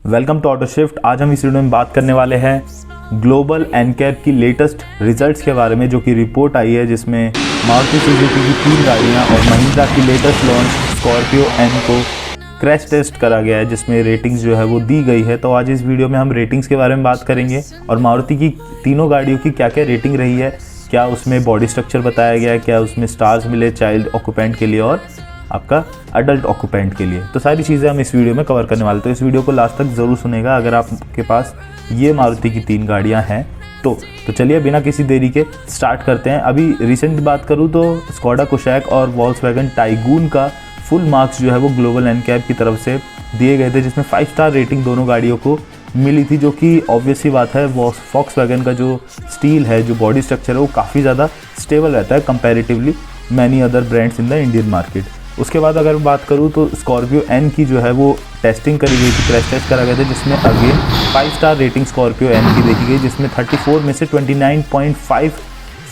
Welcome to auto shift. आज हम इस वीडियो में बात करने वाले हैं ग्लोबल एनकैप की लेटेस्ट रिजल्ट्स के बारे में, जो कि रिपोर्ट आई है जिसमें मारुति सुजुकी की 3 गाड़ियां और महिंद्रा की लेटेस्ट लॉन्च स्कॉर्पियो एन को क्रैश टेस्ट करा गया है, जिसमें रेटिंग्स जो है वो दी गई है। तो आज इस वीडियो में हम रेटिंग्स के बारे में बात करेंगे और मारुति की तीनों गाड़ियों की क्या क्या रेटिंग रही है, क्या उसमें बॉडी स्ट्रक्चर बताया गया है, क्या उसमें स्टार्स मिले चाइल्ड ऑक्यूपेंट के लिए और आपका अडल्ट ऑक्यूपेंट के लिए। तो सारी चीज़ें हम इस वीडियो में कवर करने वाले। तो इस वीडियो को लास्ट तक ज़रूर सुनेगा अगर आपके पास ये मारुति की 3 गाड़ियां हैं तो चलिए बिना किसी देरी के स्टार्ट करते हैं। अभी रिसेंट बात करूं तो स्कोडा कुशैक और वॉल्क्सवैगन टाइगून का फुल मार्क्स जो है वो ग्लोबल एनकैप की तरफ से दिए गए थे, जिसमें 5 स्टार रेटिंग दोनों गाड़ियों को मिली थी, जो कि ऑब्वियस सी बात है। वॉल्क्सवैगन का जो स्टील है, जो बॉडी स्ट्रक्चर है, वो काफ़ी ज़्यादा स्टेबल रहता है comparatively many other brands in the Indian market. उसके बाद अगर बात करूँ तो स्कॉर्पियो एन की जो है वो टेस्टिंग करी गई थी, क्रैश टेस्ट करा गया था, जिसमें again 5 star rating Scorpio N की देखी गई, जिसमें 34 में से 29.5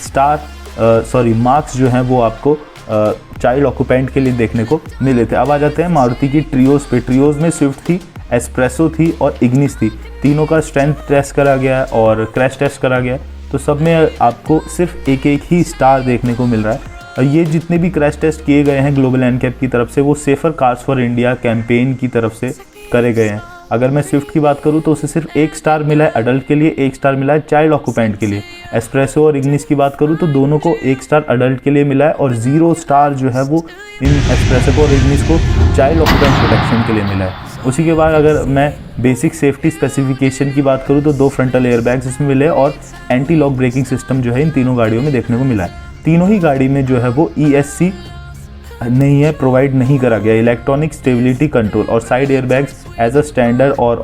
स्टार मार्क्स जो हैं वो आपको चाइल्ड ऑक्यूपेंट के लिए देखने को मिले थे। अब आ जाते हैं मारुति की ट्रियोज़ पे। ट्रियोज़ में स्विफ्ट थी, एस्प्रेसो थी और इग्निस थी। तीनों का स्ट्रेंथ टेस्ट करा गया और क्रैश टेस्ट करा गया, तो सब में आपको सिर्फ एक ही स्टार देखने को मिल रहा है। ये जितने भी क्रैश टेस्ट किए गए हैं ग्लोबल एनकैप की तरफ से, वो safer cars for India campaign की तरफ से करे गए हैं। अगर मैं स्विफ्ट की बात करूं तो उसे सिर्फ 1 स्टार मिला है अडल्ट के लिए, 1 स्टार मिला है चाइल्ड ऑक्यूपेंट के लिए। एस्प्रेसो और इग्निस की बात करूं तो दोनों को 1 स्टार अडल्ट के लिए मिला है और 0 स्टार जो है वो इन एस्प्रेसो और इग्निस को चाइल्ड ऑक्यूपेंट प्रोटेक्शन के लिए मिला है। उसी के बाद अगर मैं बेसिक सेफ्टी स्पेसिफिकेशन की बात करूँ तो 2 फ्रंटल एयरबैग्स इसमें मिले और एंटी लॉक ब्रेकिंग सिस्टम जो है इन तीनों गाड़ियों में देखने को मिला है। तीनों ही गाड़ी में जो है वो ESC नहीं है, प्रोवाइड नहीं करा गया। इलेक्ट्रॉनिक स्टेबिलिटी कंट्रोल और side airbags as a standard और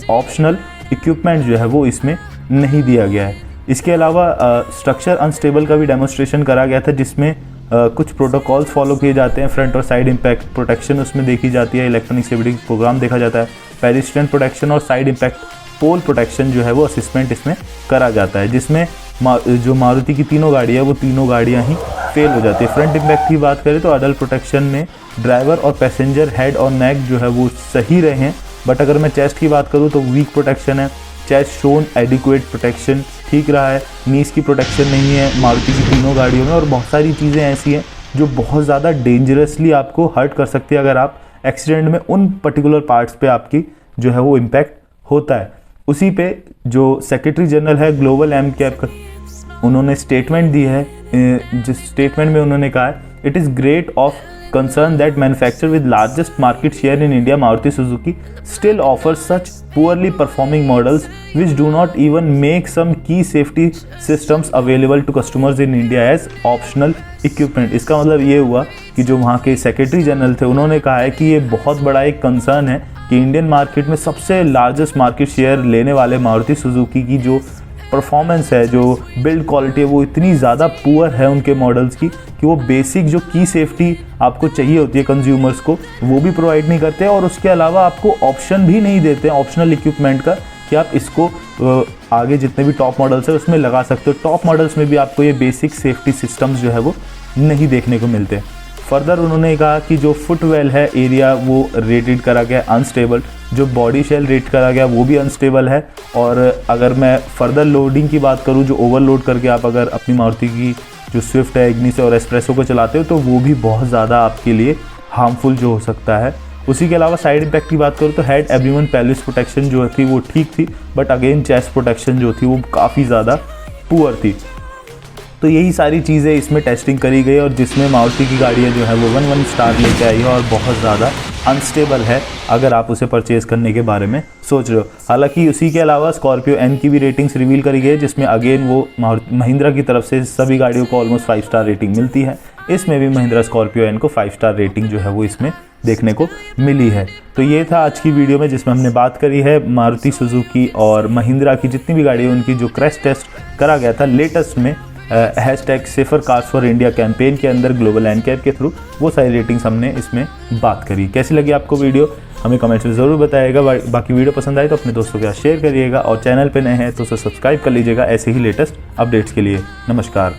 ऑप्शनल इक्विपमेंट जो है वो इसमें नहीं दिया गया है। इसके अलावा स्ट्रक्चर अनस्टेबल का भी डेमोस्ट्रेशन करा गया था, जिसमें कुछ प्रोटोकॉल्स फॉलो किए जाते हैं। फ्रंट और साइड इम्पैक्ट प्रोटेक्शन उसमें देखी जाती है, इलेक्ट्रॉनिक स्टेबिलिटी प्रोग्राम देखा जाता है, पेडेस्ट्रियन प्रोटेक्शन और साइड इम्पैक्ट पोल प्रोटेक्शन जो है वो असिस्मेंट इसमें करा जाता है, जिसमें जो मारुति की तीनों गाड़ी है वो तीनों गाड़ियां ही फेल हो जाती है। फ्रंट इम्पैक्ट की बात करें तो अडल्ट प्रोटेक्शन में ड्राइवर और पैसेंजर हेड और नेक जो है वो सही रहे हैं, बट अगर मैं चेस्ट की बात करूं तो वीक प्रोटेक्शन है। चेस्ट शोन एडिक्वेट प्रोटेक्शन ठीक रहा है, नीज की प्रोटेक्शन नहीं है मारुति की तीनों गाड़ियों में, और बहुत सारी चीज़ें ऐसी हैं जो बहुत ज़्यादा डेंजरसली आपको हर्ट कर सकती है अगर आप एक्सीडेंट में उन पर्टिकुलर पार्ट्स पे आपकी जो है वो इम्पैक्ट होता है। उसी पे जो सेक्रेटरी जनरल है ग्लोबल एनकैप का, उन्होंने स्टेटमेंट दी है, जिस स्टेटमेंट में उन्होंने कहा है it is great of concern that manufacturer with largest market share in India, Maruti Suzuki, still offers such poorly performing models which do not even make some key safety systems available to customers in India as optional equipment। इसका मतलब ये हुआ कि जो वहाँ के secretary general थे उन्होंने कहा है कि ये बहुत बड़ा एक कंसर्न है कि इंडियन मार्केट में सबसे लार्जेस्ट मार्केट शेयर लेने वाले मारुति सुजुकी की जो परफॉर्मेंस है, जो बिल्ड क्वालिटी है, वो इतनी ज़्यादा पुअर है उनके मॉडल्स की कि वो बेसिक जो की सेफ्टी आपको चाहिए होती है कंज्यूमर्स को, वो भी प्रोवाइड नहीं करते और उसके अलावा आपको ऑप्शन भी नहीं देते हैं ऑप्शनल इक्विपमेंट का कि आप इसको आगे जितने भी टॉप मॉडल्स है उसमें लगा सकते हो। टॉप मॉडल्स में भी आपको ये बेसिक सेफ्टी सिस्टम्स जो है वो नहीं देखने को मिलते। फर्दर उन्होंने कहा कि जो फुटवेल है एरिया वो रेटेड करा गया अनस्टेबल, जो बॉडी शेल रेट करा गया वो भी अनस्टेबल है, और अगर मैं फर्दर लोडिंग की बात करूँ, जो ओवरलोड करके आप अगर अपनी मारुति की जो स्विफ्ट है, इग्निस और एस्प्रेसो को चलाते हो तो वो भी बहुत ज़्यादा आपके लिए हार्मफुल जो हो सकता है। उसी के अलावा साइड इम्पैक्ट की बात करूँ तो हेड एब्डोमेन पेल्विस प्रोटेक्शन जो थी वो ठीक थी, बट अगेन चेस्ट प्रोटेक्शन जो थी वो काफ़ी ज़्यादा पुअर थी। तो यही सारी चीज़ें इसमें टेस्टिंग करी गई और जिसमें मारुति की गाड़ियाँ जो है वो 1 स्टार लेके आई है और बहुत ज़्यादा अनस्टेबल है अगर आप उसे परचेज़ करने के बारे में सोच रहे हो। हालांकि उसी के अलावा स्कॉर्पियो एन की भी रेटिंग्स रिवील करी गई है, जिसमें अगेन वो महिंद्रा की तरफ से सभी गाड़ियों को ऑलमोस्ट 5 स्टार रेटिंग मिलती है। इसमें भी महिंद्रा स्कॉर्पियो एन को 5 स्टार रेटिंग जो है वो इसमें देखने को मिली है। तो ये था आज की वीडियो में जिसमें हमने बात करी है मारुति सुजुकी और महिंद्रा की जितनी भी गाड़ियाँ उनकी जो क्रैश टेस्ट करा गया था लेटेस्ट में hashtag safer cars for India campaign के अंदर ग्लोबल एनकैप के थ्रू, वो सारी रेटिंग्स हमने इसमें बात करी। कैसी लगी आपको वीडियो हमें कमेंट्स में ज़रूर बताइएगा। बाकी वीडियो पसंद आए तो अपने दोस्तों के साथ शेयर करिएगा और चैनल पे नए हैं तो उसे सब्सक्राइब कर लीजिएगा ऐसे ही लेटेस्ट अपडेट्स के लिए। नमस्कार।